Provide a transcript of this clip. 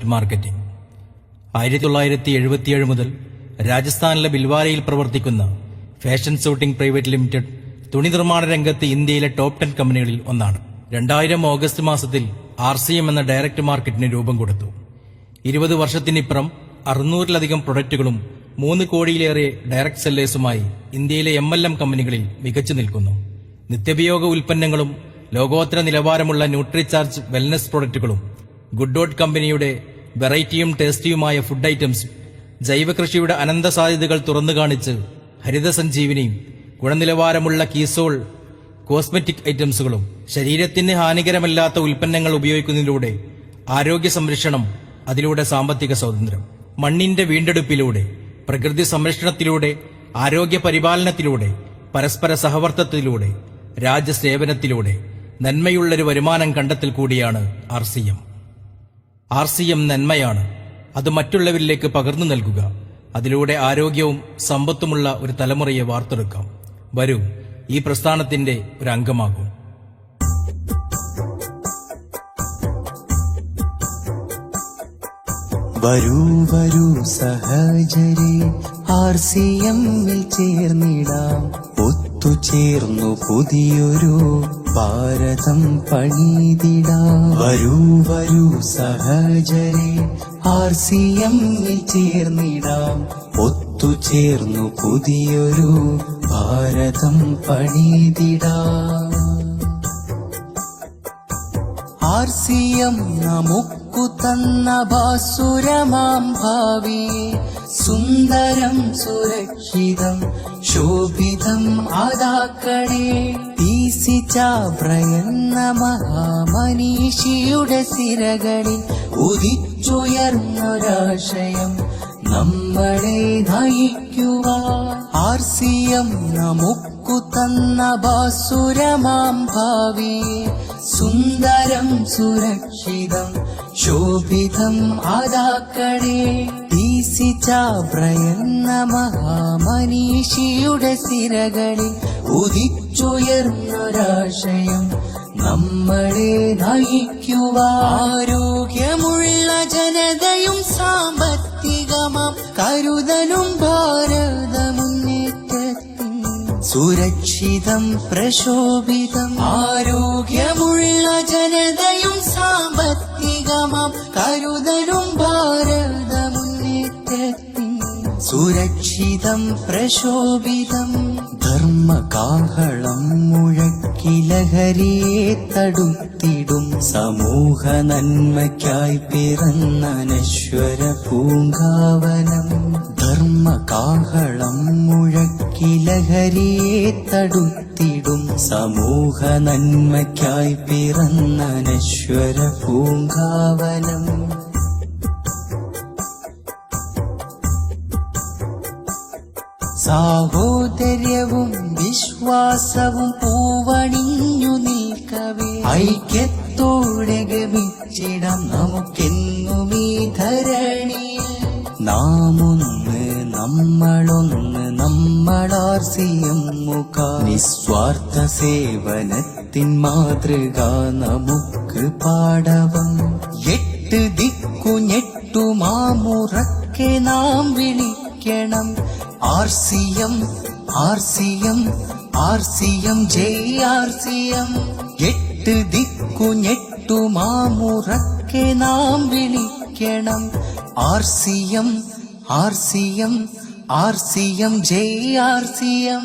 Direct marketing. 1977 മുതൽ രാജസ്ഥാനിലെ ബിൽവാരയിൽ പ്രവർത്തിക്കുന്ന ഫാഷൻ സൂട്ടിംഗ് പ്രൈവറ്റ് ലിമിറ്റഡ് തുണി നിർമ്മാണ രംഗത്ത് ഇന്ത്യയിലെ ടോപ്പ് 10 കമ്പനികളിൽ ഒന്നാണ്. 2000 ഓഗസ്റ്റ് മാസത്തിൽ RCM എന്ന ഡയറക്ട് മാർക്കറ്റിന് രൂപം കൊടുത്തു. 20 വർഷത്തിനിപ്പുറം 600-ലധികം പ്രൊഡക്റ്റുകളും 3 കോടിയിലേറെ ഡയറക്ട് സെല്ലേഴ്സുമായി ഇന്ത്യയിലെ MLM കമ്പനികളിൽ മികച്ചു നിൽക്കുന്നു. നിത്യോപയോഗ ഉൽപ്പന്നങ്ങളും ലോകോത്തര നിലവാരമുള്ള ന്യൂട്രിചാർജ് വെൽനസ് പ്രൊഡക്റ്റുകളും ഗുഡ് ഡോട്ട് കമ്പനിയുടെ വെറൈറ്റിയും ടേസ്റ്റിയുമായ ഫുഡ് ഐറ്റംസും ജൈവകൃഷിയുടെ അനന്ത സാധ്യതകൾ തുറന്നു കാണിച്ച് ഹരിത സഞ്ജീവിനിയും ഗുണനിലവാരമുള്ള കീസോൾ കോസ്മെറ്റിക് ഐറ്റംസുകളും ശരീരത്തിന് ഹാനികരമല്ലാത്ത ഉൽപ്പന്നങ്ങൾ ഉപയോഗിക്കുന്നതിലൂടെ ആരോഗ്യ സംരക്ഷണം, അതിലൂടെ സാമ്പത്തിക സ്വാതന്ത്ര്യം, മണ്ണിന്റെ വീണ്ടെടുപ്പിലൂടെ, പ്രകൃതി സംരക്ഷണത്തിലൂടെ, ആരോഗ്യ പരിപാലനത്തിലൂടെ, പരസ്പര സഹവർത്തിത്വത്തിലൂടെ, രാജ്യസേവനത്തിലൂടെ നന്മയുള്ളൊരു വരുമാനം കണ്ടെത്തൽ കൂടിയാണ് RCM. RCM നന്മയാണ്. അത് മറ്റുള്ളവരിലേക്ക് പകർന്നു നൽകുക. അതിലൂടെ ആരോഗ്യവും സമ്പത്തുമുള്ള ഒരു തലമുറയെ വാർത്തെടുക്കാം. വരൂ, ഈ പ്രസ്ഥാനത്തിന്റെ ഒരു അംഗമാകും. വരൂ വരൂ സഹചരേ, RCM-ൽ ചേർന്നിടാം. ഒത്തുചേർന്നു പുതിയൊരു ഭാരതം പണിതിടാം. വരൂ വരൂ സഹചരേ, RCM-ൽ ചേർന്നിടാം. ഒത്തുചേർന്നു പുതിയൊരു ഭാരതം പണിതിടാം. RCM നമുക്കു തന്ന ഭാസുരമാം ഭാവിയെ സുന്ദരം സുരക്ഷിതം ശോഭിതം ആദാക്കണേ. തീസിച്ചാബ്രയെന്ന മഹാമനീഷിയുടെ സിരകളിൽ ഉദിച്ചുയർന്നൊരാശയം നമ്മളെ നയിക്കുവാൻ. RCM നമുക്കു തന്ന ഭാസുരമാം ഭാവിയെ സുന്ദരം സുരക്ഷിതം ശോഭിതം ആദാക്കണേ. തീസിച്ചാബ്രയെന്ന മഹാമനീഷിയുടെ സിരകളിൽ ഉദിച്ചുയർന്നൊരാശയം നമ്മളെ നയിക്കുവാൻ. ആരോഗ്യമുള്ള ജനതയും സാമ്പത്തികമാം കരുതലും ഭാരതമുന്നേറ്റത്തിൻ സുരക്ഷിതം പ്രശോഭിതം. ആരോഗ്യമുള്ള ജനതയും സാമ്പത്തികമാം കരുതലും ഭാരതമുന്നേറ്റത്തിൻ സുരക്ഷിതം പ്രശോഭിതം. ധർമ്മകാഹളം മുഴക്കി ലഹരിയെ തടുത്തിടും സമൂഹ നന്മയ്ക്കായി പിറന്ന നശ്വര പൂങ്കാവനം. ധർമ്മകാഹളം മുഴക്കി ലഹരിയെ തടുത്തിടും സമൂഹ നന്മയ്ക്കായി പിറന്ന നശ്വര പൂങ്കാവനം. സാഹോദര്യവും വിശ്വാസവും പൂവണിഞ്ഞു നിൽക്കവേ ഐക്യത്തോടെ ഗമിച്ചിടാം നമുക്കെന്നും ഈ ധരണിയിൽ. നാമൊന്ന് നമ്മളൊന്ന് നമ്മൾ RCM മുഖ നിസ്വാർത്ഥ സേവനത്തിൻ മാതൃക നമുക്ക് പാടവം. 8 ദിക്കു ഞെട്ടുമാമുറക്കെ നാം വിളിക്കണം. RCM RCM RCM ജയ് RCM. 8 ദിക്കു ഞെട്ടുമാമുറക്കെ നാം വിളിക്കണം. RCM RCM RCM ജയ് RCM.